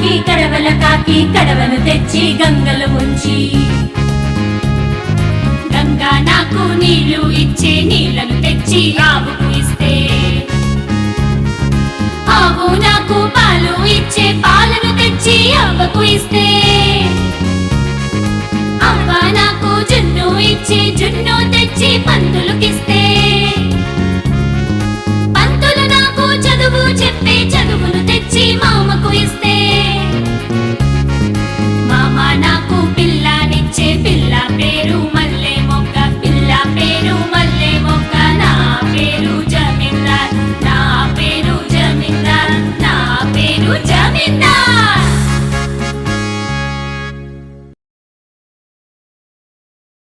కాకి కడవల కాకి కడవను తెచ్చి గంగలు ముంచి గంగా నాకు నీళ్లు ఇచ్చే నీళ్లను తెచ్చి ఆవుకు ఇస్తే ఆవు నాకు పాలు ఇచ్చే పాలను తెచ్చి అవ్వకు ఇస్తే అవ్వ నాకు జున్ను ఇచ్చే జున్ను తెచ్చి పందులకిస్తే